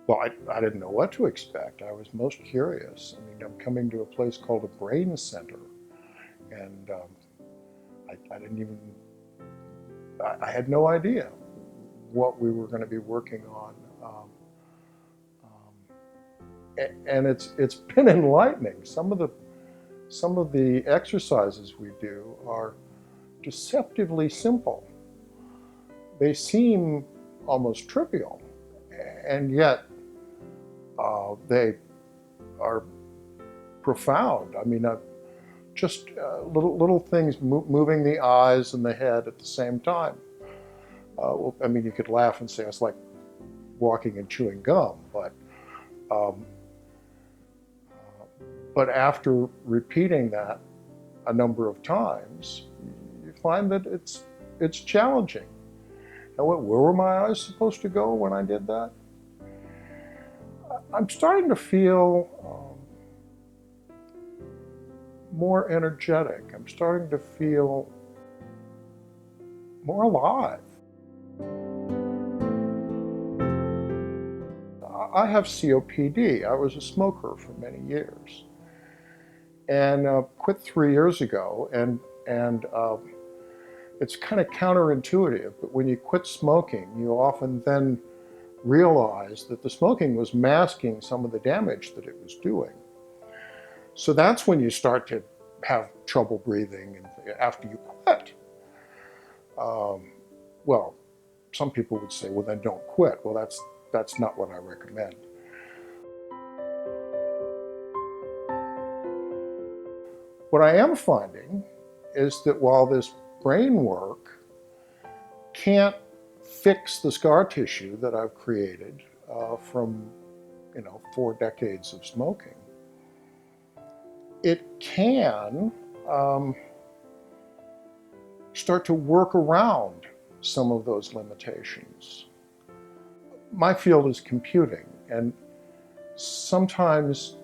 Well, I didn't know what to expect. I was most curious. I mean, I'm coming to a place called a brain center, and I didn't even, I had no idea what we were going to be working on. And it's been enlightening. Some of the exercises we do are deceptively simple. They seem almost trivial, and yet they are profound. I mean, just little things moving the eyes and the head at the same time. Well, I mean, you could laugh and say it's like walking and chewing gum, um, but after repeating that a number of times, you find that it's challenging. Now, where were my eyes supposed to go when I did that? I'm starting to feel more energetic. I'm starting to feel more alive. I have COPD. I was a smoker for many years, and quit 3 years ago. And it's kind of counterintuitive, but when you quit smoking, you often then realize that the smoking was masking some of the damage that it was doing. So that's when you start to have trouble breathing and after you quit. Well, some people would say, well, then don't quit. Well, that's not what I recommend. What I am finding is that while this brain work can't fix the scar tissue that I've created from 4 decades of smoking, it can start to work around some of those limitations. My field is computing, and sometimes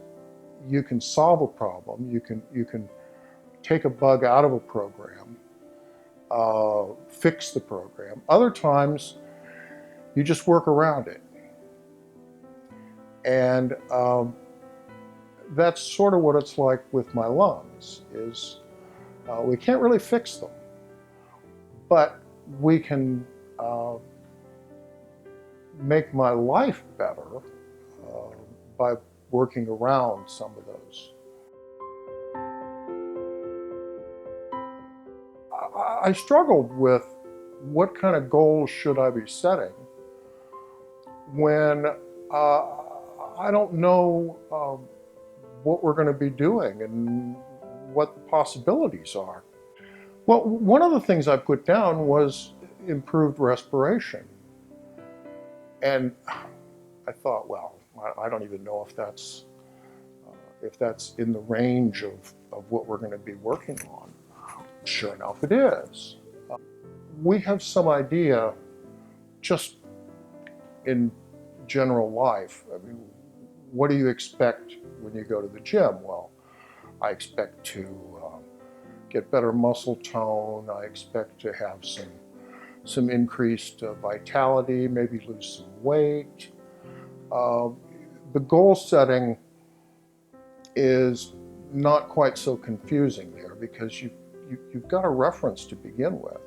you can solve a problem, you can take a bug out of a program, fix the program. Other times, you just work around it. And that's sort of what it's like with my lungs, is we can't really fix them, but we can make my life better by working around some of those. I struggled with what kind of goals should I be setting when I don't know what we're going to be doing and what the possibilities are. Well, one of the things I put down was improved respiration. And I thought, well, I don't even know if that's in the range of what we're going to be working on. Sure enough, it is. We have some idea, just in general life. I mean, what do you expect when you go to the gym? Well, I expect to get better muscle tone. I expect to have some increased vitality, maybe lose some weight. The goal setting is not quite so confusing there because you've got a reference to begin with.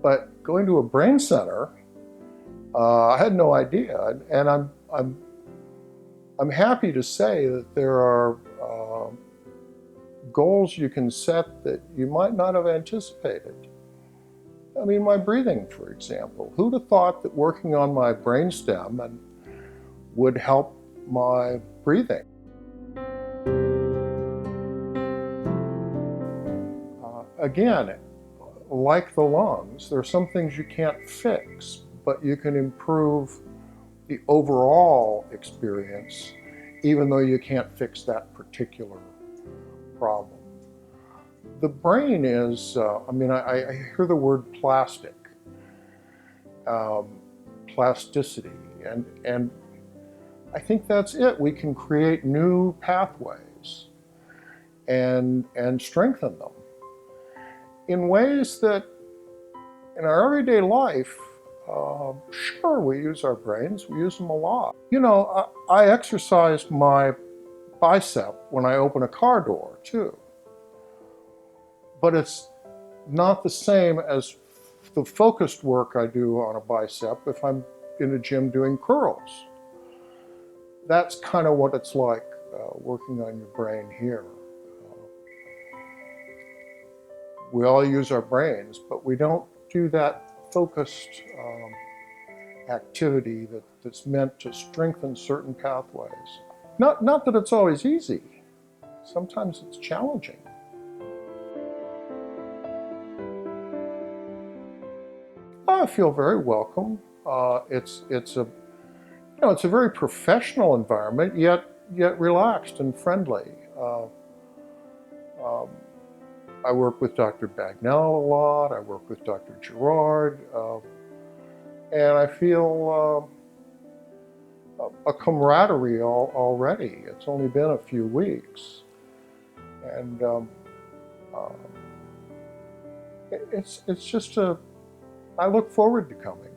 But going to a brain center, I had no idea, and I'm happy to say that there are goals you can set that you might not have anticipated. I mean, my breathing, for example. Who'd have thought that working on my brainstem would help my breathing? Again, like the lungs, there are some things you can't fix, but you can improve the overall experience, even though you can't fix that particular problem. The brain is, I hear the word plastic, plasticity, and I think that's it. We can create new pathways and strengthen them in ways that in our everyday life Sure, we use our brains. We use them a lot. You know, I exercise my bicep when I open a car door, too. But it's not the same as the focused work I do on a bicep if I'm in a gym doing curls. That's kind of what it's like working on your brain here. We all use our brains, but we don't do that focused activity that's meant to strengthen certain pathways. Not that it's always easy. Sometimes it's challenging. I feel very welcome. It's a very professional environment, yet relaxed and friendly. I work with Dr. Bagnell a lot. I work with Dr. Gerard, and I feel a camaraderie already. It's only been a few weeks, and it's just I look forward to coming.